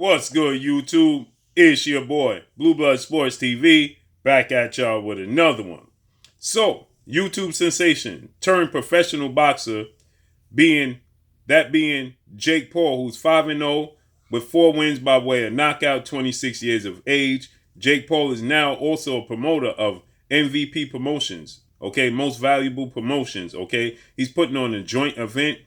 What's good, YouTube? It's your boy, Blue Blood Sports TV, back at y'all with another one. So, YouTube sensation turned professional boxer being Jake Paul, who's 5-0 with 4 wins by way of knockout, 26 years of age. Jake Paul is now also a promoter of MVP Promotions, okay, most valuable promotions, okay. He's putting on a joint event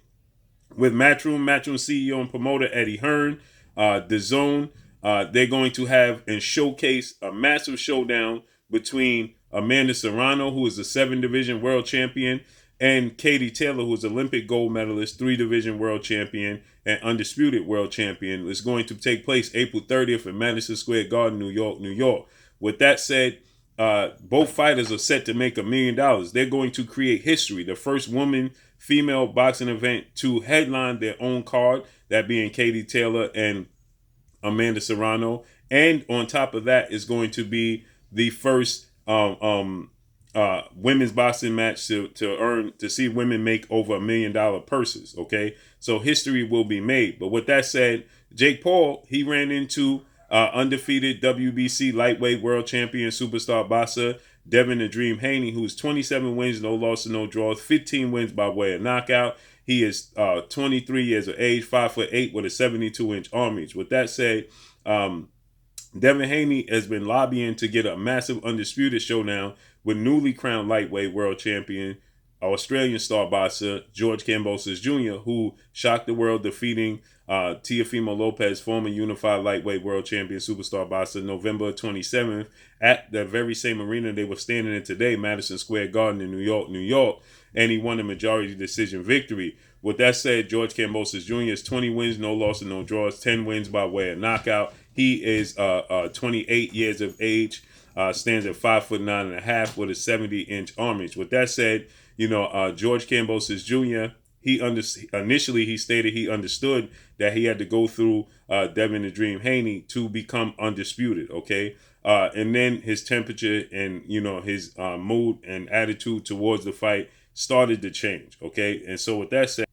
with MATCHROOM CEO and promoter Eddie Hearn, the Zone. They're going to have and showcase a massive showdown between Amanda Serrano, who is a 7-division world champion, and Katie Taylor, who is Olympic gold medalist, 3-division world champion, and undisputed world champion. It's going to take place April 30th in Madison Square Garden, New York, New York. With that said, both fighters are set to make $1 million. They're going to create history. The first woman female boxing event to headline their own card, that being Katie Taylor and Amanda Serrano. And on top of that is going to be the first women's boxing match to see women make over $1 million purses. Okay, so history will be made. But with that said, Jake Paul, he ran into undefeated WBC lightweight world champion superstar boxer Devin the Dream Haney, who's 27 wins, no losses, no draws, 15 wins by way of knockout. He is 23 years of age, 5'8" with a 72-inch arm reach. With that said, Devin Haney has been lobbying to get a massive undisputed showdown with newly crowned lightweight world champion, Australian star boxer George Camacho Jr., who shocked the world, defeating Teofimo Lopez, former unified lightweight world champion superstar boxer, November 27th at the very same arena they were standing in today, Madison Square Garden in New York, New York, and he won a majority decision victory. With that said, George Kambosos Jr. is 20 wins, no losses, no draws, 10 wins by way of knockout. He is 28 years of age, stands at 5'9.5" with a 70-inch arm reach. With that said, George Camacho Jr., initially he stated he understood that he had to go through Devin the Dream Haney to become undisputed, okay? And then his temperature and, his mood and attitude towards the fight started to change, okay? And so with that said,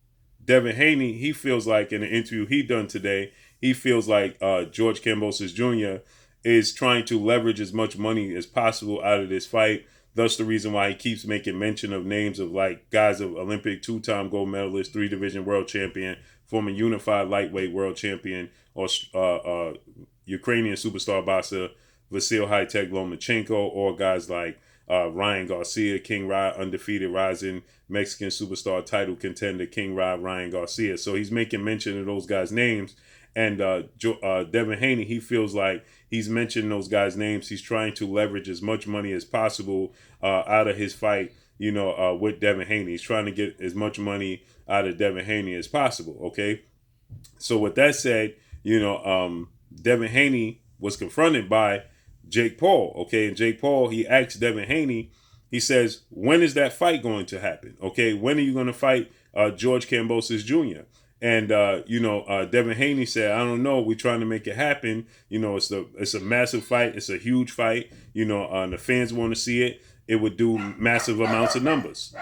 Devin Haney, he feels like in an interview he done today, he feels like George Camacho Jr. is trying to leverage as much money as possible out of this fight. Thus the reason why he keeps making mention of names of like guys of Olympic 2-time gold medalist, 3-division world champion, former unified lightweight world champion, or Ukrainian superstar boxer Vasil High-Tech Lomachenko, or guys like Ryan Garcia, King Rye, undefeated rising Mexican superstar title contender King Ryan Garcia. So he's making mention of those guys' names. And Devin Haney, he feels like he's mentioned those guys' names. He's trying to leverage as much money as possible out of his fight, with Devin Haney. He's trying to get as much money out of Devin Haney as possible, okay? So with that said, Devin Haney was confronted by Jake Paul, okay? And Jake Paul, he asked Devin Haney, he says, when is that fight going to happen, okay? When are you going to fight George Kambosos Jr.? And Devin Haney said, I don't know. We're trying to make it happen. It's a massive fight. It's a huge fight. And the fans want to see it. It would do massive amounts of numbers.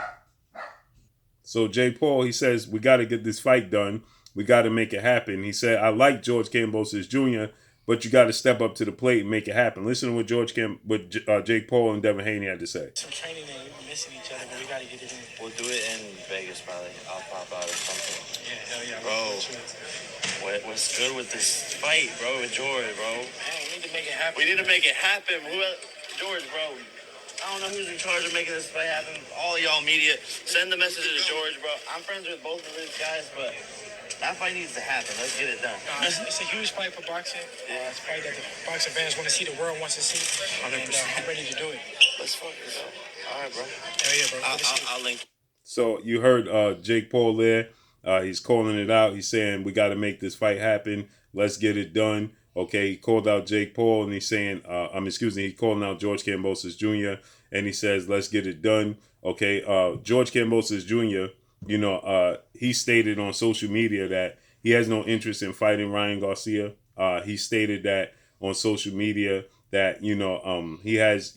So Jake Paul, he says, we got to get this fight done. We got to make it happen. He said, I like George Kambosos Jr., but you got to step up to the plate and make it happen. Listen to what Jake Paul and Devin Haney had to say. Some training and we're missing each other, but we got to get it in. We'll do it in Vegas probably. I'll pop out or something. Yeah, hell yeah. Bro, what's good with this fight, bro, with George, bro? Man, we need to make it happen. We need to make it happen. George, bro. I don't know who's in charge of making this fight happen. All y'all media, send the message to George, bro. I'm friends with both of these guys, but that fight needs to happen. Let's get it done. It's a huge fight for boxing. It's a fight that the boxing fans want to see, the world wants to see. 100%. And I'm ready to do it. Let's fuck this up. All right, bro. Hell yeah, bro. I'll link. So you heard Jake Paul there. He's calling it out. He's saying we got to make this fight happen. Let's get it done. Okay, he called out Jake Paul and he's saying, he's calling out George Kambosos Jr. and he says, let's get it done. Okay, George Kambosos Jr., he stated on social media that he has no interest in fighting Ryan Garcia. He stated that on social media that, he has,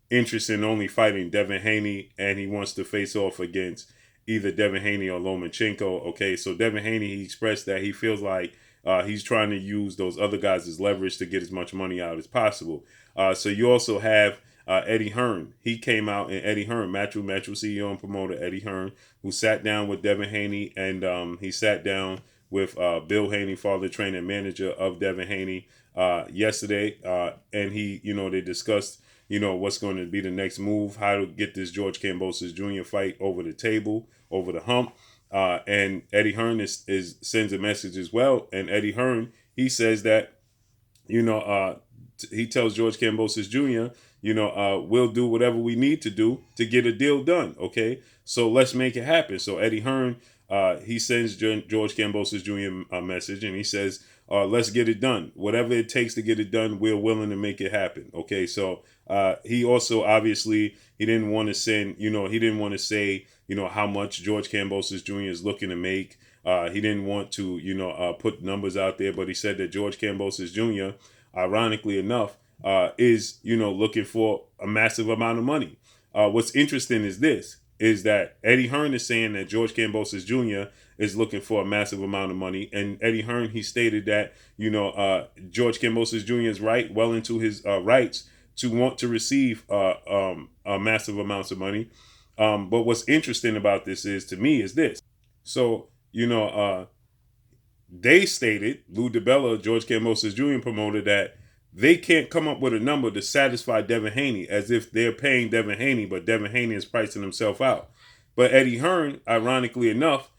interest in only fighting Devin Haney, and he wants to face off against either Devin Haney or Lomachenko. Okay, so Devin Haney, he expressed that he feels like He's trying to use those other guys as leverage to get as much money out as possible. So you also have Eddie Hearn. He came out, and Eddie Hearn, Matchroom CEO and promoter Eddie Hearn, who sat down with Devin Haney, and he sat down with Bill Haney, father, trainer, and manager of Devin Haney, yesterday, and they discussed, what's going to be the next move, how to get this George Kambosos Jr. fight over the table, over the hump. And Eddie Hearn sends a message as well. And Eddie Hearn, he says that, he tells George Camacho Jr., we'll do whatever we need to do to get a deal done. Okay, so let's make it happen. So Eddie Hearn, he sends George Camacho Jr. a message, and he says, let's get it done. Whatever it takes to get it done, we're willing to make it happen. Okay, so he also, obviously, he didn't want to send, he didn't want to say, how much George Kambosos Jr. is looking to make. He didn't want to, put numbers out there, but he said that George Kambosos Jr., ironically enough, is, looking for a massive amount of money. What's interesting is that Eddie Hearn is saying that George Kambosos Jr. is looking for a massive amount of money. And Eddie Hearn, he stated that, George Kambosos Jr. is well into his rights to want to receive massive amounts of money. But what's interesting about this is this. So, they stated, Lou DiBella, George Camacho Jr. promoted, that they can't come up with a number to satisfy Devin Haney, as if they're paying Devin Haney, but Devin Haney is pricing himself out. But Eddie Hearn, ironically enough,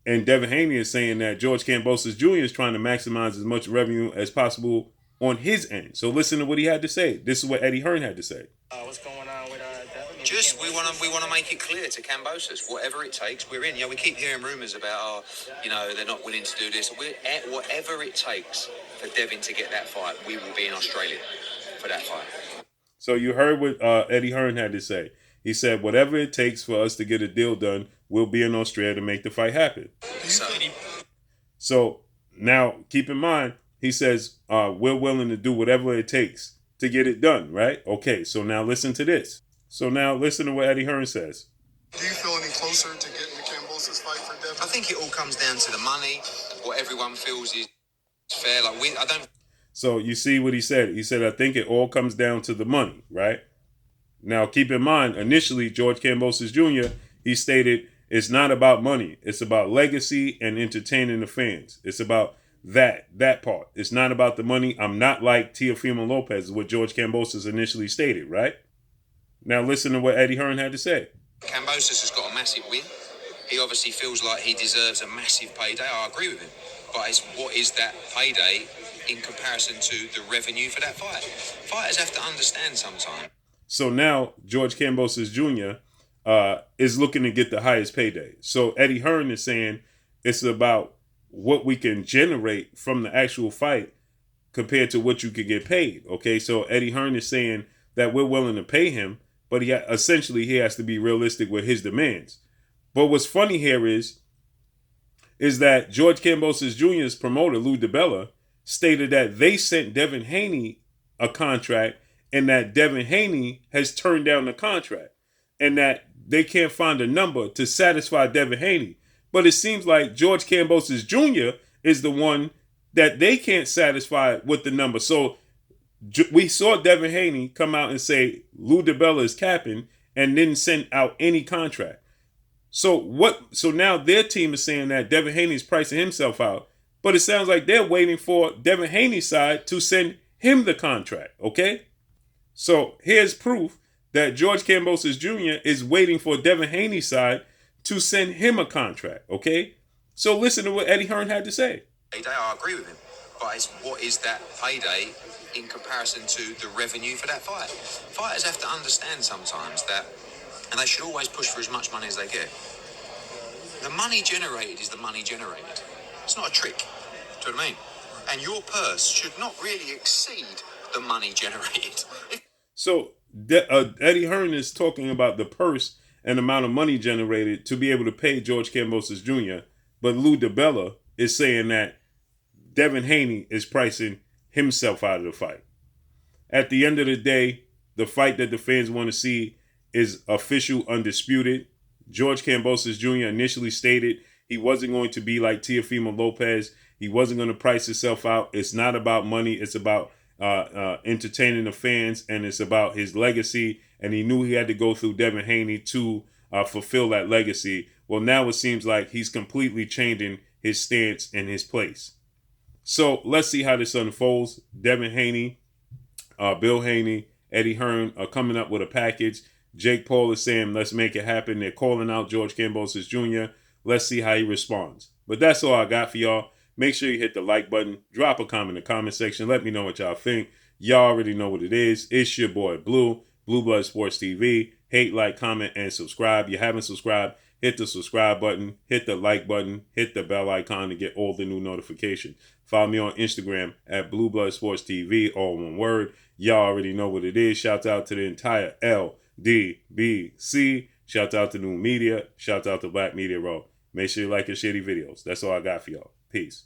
and Devin Haney is saying that George Kambosos Jr. is trying to maximize as much revenue as possible on his end. So listen to what he had to say. This is what Eddie Hearn had to say. What's going on with Devin? Just we want to make it clear to Kambosos, whatever it takes, we're in. We keep hearing rumours about, they're not willing to do this. Whatever it takes for Devin to get that fight, we will be in Australia for that fight. So you heard what Eddie Hearn had to say. He said, whatever it takes for us to get a deal done, we'll be in Australia to make the fight happen. So now keep in mind, he says, we're willing to do whatever it takes to get it done, right? Okay, so now listen to this. So now listen to what Eddie Hearn says. Do you feel any closer to getting the Kambosos fight for Devin? I think it all comes down to the money, what everyone feels is fair. So you see what he said. He said, I think it all comes down to the money, right? Now keep in mind, initially, George Kambosos Jr., he stated, it's not about money. It's about legacy and entertaining the fans. It's about that part. It's not about the money. I'm not like Teofimo Lopez, is what George Kambosos initially stated, right? Now listen to what Eddie Hearn had to say. Kambosos has got a massive win. He obviously feels like he deserves a massive payday. I agree with him. But what is that payday in comparison to the revenue for that fight? Fighters have to understand sometimes. So now George Kambosos Jr. Is looking to get the highest payday. So Eddie Hearn is saying it's about what we can generate from the actual fight compared to what you could get paid. Okay, so Eddie Hearn is saying that we're willing to pay him, but he has to be realistic with his demands. But what's funny here is that George Kambosos Jr.'s promoter, Lou DiBella, stated that they sent Devin Haney a contract and that Devin Haney has turned down the contract and that they can't find a number to satisfy Devin Haney. But it seems like George Kambosos Jr. is the one that they can't satisfy with the number. So we saw Devin Haney come out and say Lou DiBella is capping and didn't send out any contract. So now their team is saying that Devin Haney is pricing himself out, but it sounds like they're waiting for Devin Haney's side to send him the contract, okay? So here's proof that George Kambosos Jr. is waiting for Devin Haney's side to send him a contract, okay? So listen to what Eddie Hearn had to say. I agree with him, but what is that payday in comparison to the revenue for that fight? Fighters have to understand sometimes that, and they should always push for as much money as they get. The money generated is the money generated. It's not a trick. Do you know what I mean? And your purse should not really exceed the money generated. So Eddie Hearn is talking about the purse and amount of money generated to be able to pay George Kambosos Jr., but Lou DiBella is saying that Devin Haney is pricing himself out of the fight. At the end of the day, the fight that the fans want to see is official, undisputed. George Kambosos Jr. initially stated he wasn't going to be like Teofimo Lopez. He wasn't going to price himself out. It's not about money. It's about entertaining the fans, and it's about his legacy. And he knew he had to go through Devin Haney to fulfill that legacy. Well, now it seems like he's completely changing his stance and his place. So let's see how this unfolds. Devin Haney, Bill Haney, Eddie Hearn are coming up with a package. Jake Paul is saying, let's make it happen. They're calling out George Kambosos Jr. Let's see how he responds. But that's all I got for y'all. Make sure you hit the like button. Drop a comment in the comment section. Let me know what y'all think. Y'all already know what it is. It's your boy Blue, Blue Blood Sports TV. Hate, like, comment, and subscribe. If you haven't subscribed, hit the subscribe button, hit the like button, hit the bell icon to get all the new notifications. Follow me on Instagram at Blue Blood Sports TV, all one word. Y'all already know what it is. Shout out to the entire LDBC. Shout out to New Media. Shout out to Black Media Row. Make sure you like and share these videos. That's all I got for y'all. Peace.